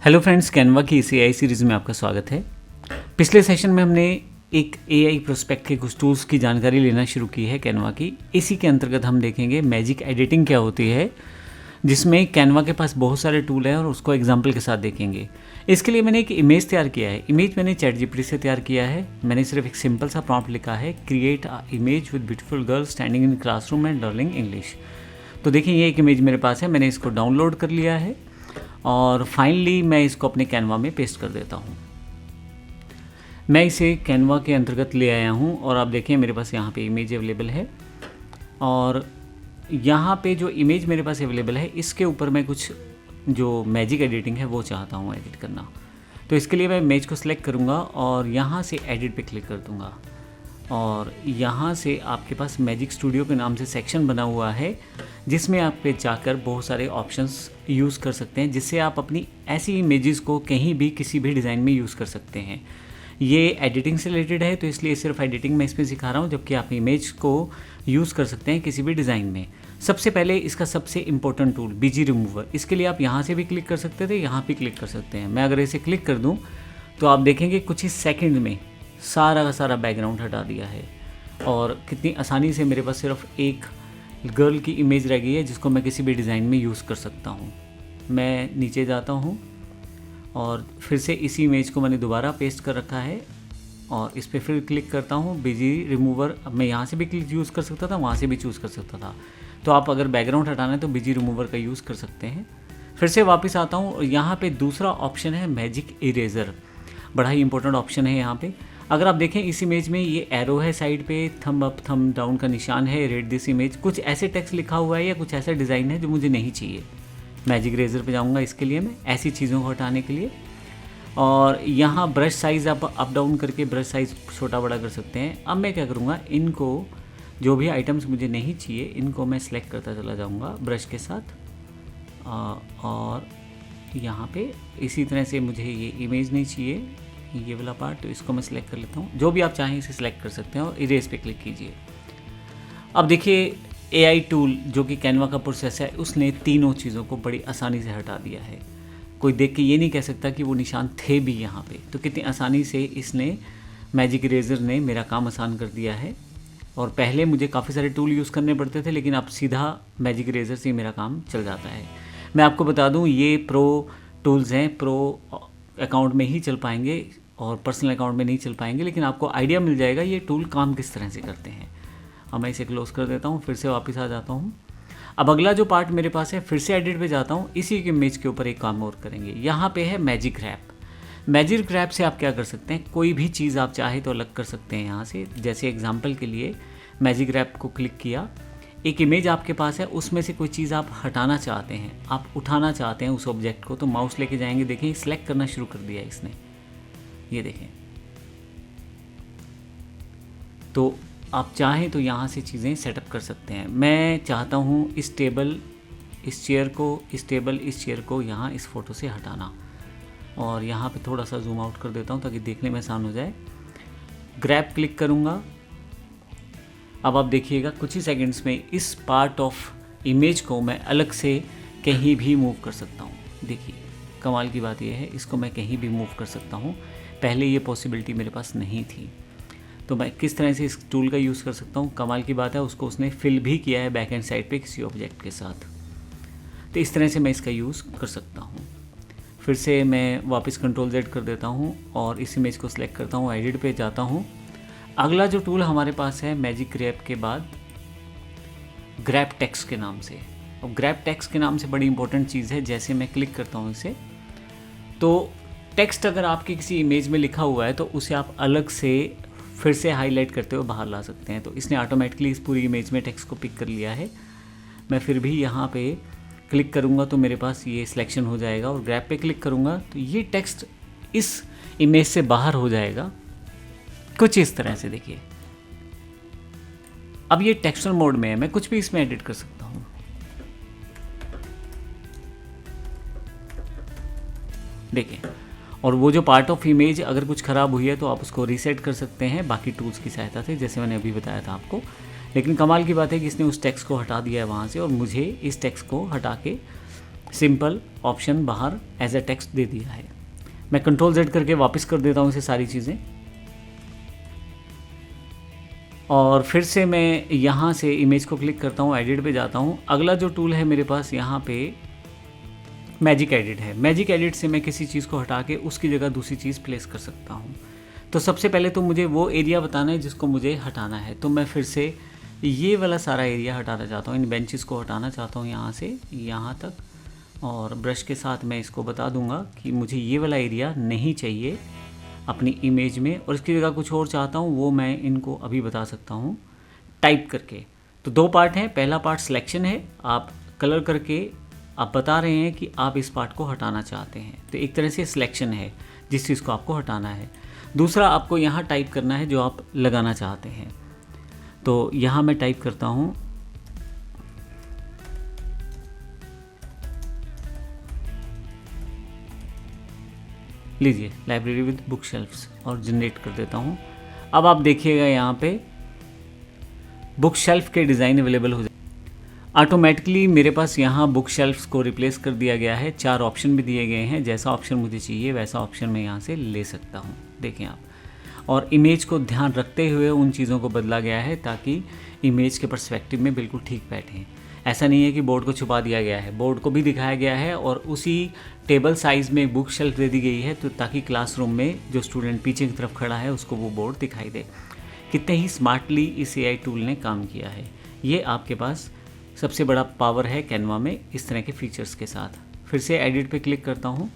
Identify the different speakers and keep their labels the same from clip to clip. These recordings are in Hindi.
Speaker 1: हेलो फ्रेंड्स, कैनवा की इस एआई सीरीज़ में आपका स्वागत है। पिछले सेशन में हमने एक एआई प्रोस्पेक्ट के कुछ टूल्स की जानकारी लेना शुरू की है कैनवा की। इसी के अंतर्गत हम देखेंगे मैजिक एडिटिंग क्या होती है, जिसमें कैनवा के पास बहुत सारे टूल हैं और उसको एग्जाम्पल के साथ देखेंगे। इसके लिए मैंने एक इमेज तैयार किया है। इमेज मैंने ChatGPT से तैयार किया है। मैंने सिर्फ एक सिंपल सा प्रॉम्प्ट लिखा है, create a image with beautiful girl standing in classroom and learning English. तो देखिए, ये एक इमेज मेरे पास है। मैंने इसको डाउनलोड कर लिया है और फाइनली मैं इसको अपने कैनवा में पेस्ट कर देता हूँ। मैं इसे कैनवा के अंतर्गत ले आया हूँ और आप देखें मेरे पास यहाँ पे इमेज अवेलेबल है और यहाँ पे जो इमेज मेरे पास अवेलेबल है इसके ऊपर मैं कुछ जो मैजिक एडिटिंग है वो चाहता हूँ एडिट करना। तो इसके लिए मैं इमेज को सिलेक्ट करूँगा और यहाँ से एडिट पे क्लिक कर दूँगा और यहाँ से आपके पास मैजिक स्टूडियो के नाम से सेक्शन बना हुआ है, जिसमें आप पे जाकर बहुत सारे ऑप्शंस यूज़ कर सकते हैं, जिससे आप अपनी ऐसी इमेजेस को कहीं भी किसी भी डिज़ाइन में यूज़ कर सकते हैं। ये एडिटिंग से रिलेटेड है तो इसलिए सिर्फ एडिटिंग मैं इसमें सिखा रहा हूँ, जबकि आप इमेज को यूज़ कर सकते हैं किसी भी डिज़ाइन में। सबसे पहले इसका सबसे इम्पोर्टेंट टूल बीजी रिमूवर। इसके लिए आप यहाँ से भी क्लिक कर सकते थे, यहाँ भी क्लिक कर सकते हैं। मैं अगर इसे क्लिक कर दूँ तो आप देखेंगे कुछ ही सेकेंड में सारा का सारा बैकग्राउंड हटा दिया है और कितनी आसानी से मेरे पास सिर्फ एक गर्ल की इमेज रह गई है, जिसको मैं किसी भी डिज़ाइन में यूज़ कर सकता हूँ। मैं नीचे जाता हूँ और फिर से इसी इमेज को मैंने दोबारा पेस्ट कर रखा है और इस पर फिर क्लिक करता हूँ। बिजी रिमूवर अब मैं यहाँ से भी क्लिक यूज़ कर सकता था, वहाँ से भी चूज़ कर सकता था। तो आप अगर बैकग्राउंड हटाना है तो बिजी रिमूवर का यूज़ कर सकते हैं। फिर से वापस आता हूँ और यहाँ पे दूसरा ऑप्शन है मैजिक इरेज़र। बड़ा ही इंपॉर्टेंट ऑप्शन है यहाँ पे। अगर आप देखें इस इमेज में ये एरो है साइड पे, थंब अप थंब डाउन का निशान है, रेड दिस इमेज, कुछ ऐसे टेक्स्ट लिखा हुआ है या कुछ ऐसा डिज़ाइन है जो मुझे नहीं चाहिए। मैजिक इरेज़र पे जाऊँगा इसके लिए, मैं ऐसी चीज़ों को हटाने के लिए। और यहाँ ब्रश साइज़ आप अप डाउन करके ब्रश साइज़ छोटा बड़ा कर सकते हैं। अब मैं क्या करूँगा, इनको जो भी आइटम्स मुझे नहीं चाहिए इनको मैं सेलेक्ट करता चला जाऊँगा ब्रश के साथ। और यहाँ पे इसी तरह से मुझे ये इमेज नहीं चाहिए, ये वाला पार्ट, तो इसको मैं सिलेक्ट कर लेता हूँ। जो भी आप चाहें इसे सिलेक्ट कर सकते हैं और इरेज पे क्लिक कीजिए। अब देखिए एआई टूल जो कि कैनवा का प्रोसेस है, उसने तीनों चीज़ों को बड़ी आसानी से हटा दिया है। कोई देख के ये नहीं कह सकता कि वो निशान थे भी यहाँ पे। तो कितनी आसानी से इसने मैजिक इरेज़र ने मेरा काम आसान कर दिया है। और पहले मुझे काफ़ी सारे टूल यूज़ करने पड़ते थे, लेकिन अब सीधा मैजिक इरेज़र से मेरा काम चल जाता है। मैं आपको बता दूँ, ये प्रो टूल्स हैं, प्रो अकाउंट में ही चल पाएंगे और पर्सनल अकाउंट में नहीं चल पाएंगे, लेकिन आपको आइडिया मिल जाएगा ये टूल काम किस तरह से करते हैं। अब मैं इसे क्लोज़ कर देता हूँ, फिर से वापस आ जाता हूँ। अब अगला जो पार्ट मेरे पास है, फिर से एडिट पे जाता हूँ। इसी के इमेज के ऊपर एक काम और करेंगे। यहाँ पे है मैजिक रैप। मैजिक रैप से आप क्या कर सकते हैं, कोई भी चीज़ आप चाहे तो अलग कर सकते हैं यहाँ से। जैसे एग्जाम्पल के लिए मैजिक रैप को क्लिक किया, एक इमेज आपके पास है, उसमें से कोई चीज़ आप हटाना चाहते हैं, आप उठाना चाहते हैं उस ऑब्जेक्ट को, तो माउस लेके जाएंगे। देखें सिलेक्ट करना शुरू कर दिया इसने, ये देखें। तो आप चाहें तो यहाँ से चीज़ें सेटअप कर सकते हैं। मैं चाहता हूँ इस टेबल, इस चेयर को, इस टेबल, इस चेयर को यहाँ इस फ़ोटो से हटाना, और यहाँ पे थोड़ा सा जूम आउट कर देता हूँ ताकि देखने में आसान हो जाए। ग्रैब क्लिक करूँगा। अब आप देखिएगा कुछ ही सेकंड्स में इस पार्ट ऑफ इमेज को मैं अलग से कहीं भी मूव कर सकता हूँ। देखिए कमाल की बात यह है, इसको मैं कहीं भी मूव कर सकता हूँ। पहले ये पॉसिबिलिटी मेरे पास नहीं थी। तो मैं किस तरह से इस टूल का यूज़ कर सकता हूँ, कमाल की बात है, उसको उसने फिल भी किया है बैक एंड साइड पे किसी ऑब्जेक्ट के साथ। तो इस तरह से मैं इसका यूज़ कर सकता हूँ। फिर से मैं वापस Ctrl+Z कर देता हूँ और इस इमेज को सिलेक्ट करता हूँ, एडिट पे जाता हूँ। अगला जो टूल हमारे पास है मैजिक ग्रैब के बाद, ग्रैब टेक्स्ट के नाम से। और ग्रैब टेक्स्ट के नाम से बड़ी इंपॉर्टेंट चीज़ है। जैसे मैं क्लिक करता हूँ इसे, तो टेक्स्ट अगर आपकी किसी इमेज में लिखा हुआ है तो उसे आप अलग से फिर से हाईलाइट करते हुए बाहर ला सकते हैं। तो इसने ऑटोमेटिकली इस पूरी इमेज में टेक्स्ट को पिक कर लिया है। मैं फिर भी यहाँ पे क्लिक करूँगा तो मेरे पास ये सिलेक्शन हो जाएगा, और ग्रैब पे क्लिक करूँगा तो ये टेक्स्ट इस इमेज से बाहर हो जाएगा, कुछ इस तरह से। देखिए अब ये टेक्सचर मोड में है, मैं कुछ भी इसमें एडिट कर सकता हूँ। देखिए, और वो जो पार्ट ऑफ इमेज अगर कुछ ख़राब हुई है तो आप उसको रीसेट कर सकते हैं बाकी टूल्स की सहायता से, जैसे मैंने अभी बताया था आपको। लेकिन कमाल की बात है कि इसने उस टेक्स्ट को हटा दिया है वहाँ से, और मुझे इस टेक्स्ट को हटा के सिंपल ऑप्शन बाहर एज अ टेक्स्ट दे दिया है। मैं कंट्रोल Z करके वापस कर देता हूँ इसे सारी चीज़ें, और फिर से मैं यहाँ से इमेज को क्लिक करता हूँ, एडिट पे जाता हूँ। अगला जो टूल है मेरे पास यहाँ पे मैजिक एडिट है। मैजिक एडिट से मैं किसी चीज़ को हटा के उसकी जगह दूसरी चीज़ प्लेस कर सकता हूँ। तो सबसे पहले तो मुझे वो एरिया बताना है जिसको मुझे हटाना है। तो मैं फिर से ये वाला सारा एरिया हटाना चाहता हूँ, इन बेंचेस को हटाना चाहता हूँ यहाँ से यहाँ तक, और ब्रश के साथ मैं इसको बता दूंगा कि मुझे ये वाला एरिया नहीं चाहिए अपनी इमेज में, और इसकी जगह कुछ और चाहता हूँ, वो मैं इनको अभी बता सकता हूँ टाइप करके। तो दो पार्ट हैं, पहला पार्ट सिलेक्शन है, आप कलर करके आप बता रहे हैं कि आप इस पार्ट को हटाना चाहते हैं, तो एक तरह से सिलेक्शन है जिस चीज़ को आपको हटाना है। दूसरा आपको यहाँ टाइप करना है जो आप लगाना चाहते हैं। तो यहाँ मैं टाइप करता हूँ लीजिए लाइब्रेरी विद बुक शेल्फ्स, और जनरेट कर देता हूँ। अब आप देखिएगा यहाँ पे बुक शेल्फ के डिज़ाइन अवेलेबल हो जाए ऑटोमेटिकली। मेरे पास यहाँ बुक शेल्फ्स को रिप्लेस कर दिया गया है, 4 ऑप्शन भी दिए गए हैं, जैसा ऑप्शन मुझे चाहिए वैसा ऑप्शन मैं यहाँ से ले सकता हूँ, देखें आप। और इमेज को ध्यान रखते हुए उन चीज़ों को बदला गया है ताकि इमेज के पर्सपेक्टिव में बिल्कुल ठीक बैठें। ऐसा नहीं है कि बोर्ड को छुपा दिया गया है, बोर्ड को भी दिखाया गया है, और उसी टेबल साइज़ में बुक शेल्फ दे दी गई है, तो ताकि क्लासरूम में जो स्टूडेंट पीछे की तरफ खड़ा है उसको वो बोर्ड दिखाई दे। कितने ही स्मार्टली इस AI टूल ने काम किया है। ये आपके पास सबसे बड़ा पावर है कैनवा में इस तरह के फीचर्स के साथ। फिर से एडिट पे क्लिक करता हूँ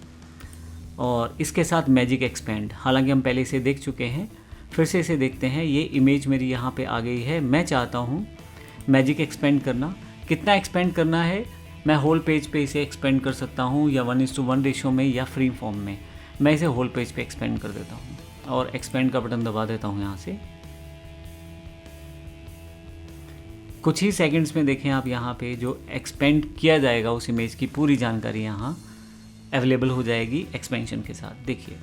Speaker 1: और इसके साथ मैजिक एक्सपेंड, हालांकि हम पहले इसे देख चुके हैं, फिर से इसे देखते हैं। ये इमेज मेरी यहाँ पे आ गई है। मैं चाहता हूँ मैजिक एक्सपेंड करना। कितना एक्सपेंड करना है? मैं होल पेज पे इसे एक्सपेंड कर सकता हूँ, या 1:1 रेशो में, या फ्री फॉर्म में। मैं इसे होल पेज पे एक्सपेंड कर देता हूँ और एक्सपेंड का बटन दबा देता हूँ यहाँ से। कुछ ही सेकंड्स में देखें आप, यहाँ पे जो एक्सपेंड किया जाएगा उस इमेज की पूरी जानकारी यहाँ अवेलेबल हो जाएगी एक्सपेंशन के साथ। देखिए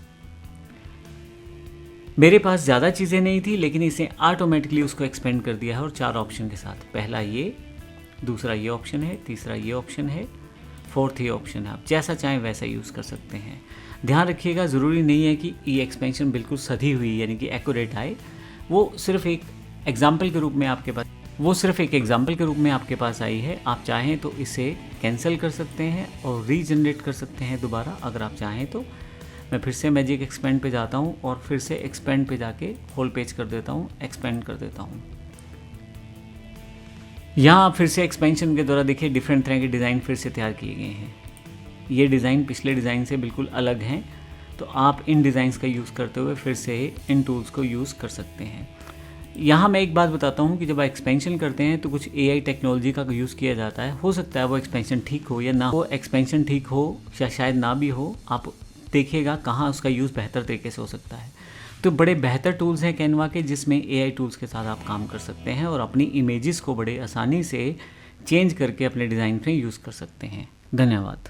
Speaker 1: मेरे पास ज़्यादा चीज़ें नहीं थी, लेकिन इसे ऑटोमेटिकली उसको एक्सपेंड कर दिया है, और 4 ऑप्शन के साथ। पहला ये, दूसरा ये ऑप्शन है, तीसरा ये ऑप्शन है, फोर्थ ये ऑप्शन है। आप जैसा चाहें वैसा यूज़ कर सकते हैं। ध्यान रखिएगा, ज़रूरी नहीं है कि ये एक्सपेंशन बिल्कुल सधी हुई यानी कि एक्यूरेट आए। वो सिर्फ एक एग्जाम्पल के रूप में आपके पास आई है। आप चाहें तो इसे कैंसिल कर सकते हैं और रीजनरेट कर सकते हैं दोबारा, अगर आप चाहें तो। मैं फिर से मैजिक एक्सपेंड पे जाता हूँ और फिर से एक्सपेंड पे जाके होल पेज कर देता हूँ, एक्सपेंड कर देता हूँ। यहाँ फिर से एक्सपेंशन के द्वारा देखिए डिफरेंट तरह के डिज़ाइन फिर से तैयार किए गए हैं। ये डिज़ाइन पिछले डिज़ाइन से बिल्कुल अलग हैं, तो आप इन डिज़ाइंस का यूज़ करते हुए फिर से इन टूल्स को यूज़ कर सकते हैं। यहाँ मैं एक बात बताता हूँ कि जब आप एक्सपेंशन करते हैं तो कुछ AI टेक्नोलॉजी का यूज़ किया जाता है। हो सकता है वो एक्सपेंशन ठीक हो या ना हो, एक्सपेंशन ठीक हो या शायद ना भी हो। आप देखिएगा कहाँ उसका यूज़ बेहतर तरीके से हो सकता है। तो बड़े बेहतर टूल्स हैं कैनवा के, जिसमें AI टूल्स के साथ आप काम कर सकते हैं और अपनी इमेजेस को बड़े आसानी से चेंज करके अपने डिज़ाइन में यूज़ कर सकते हैं। धन्यवाद।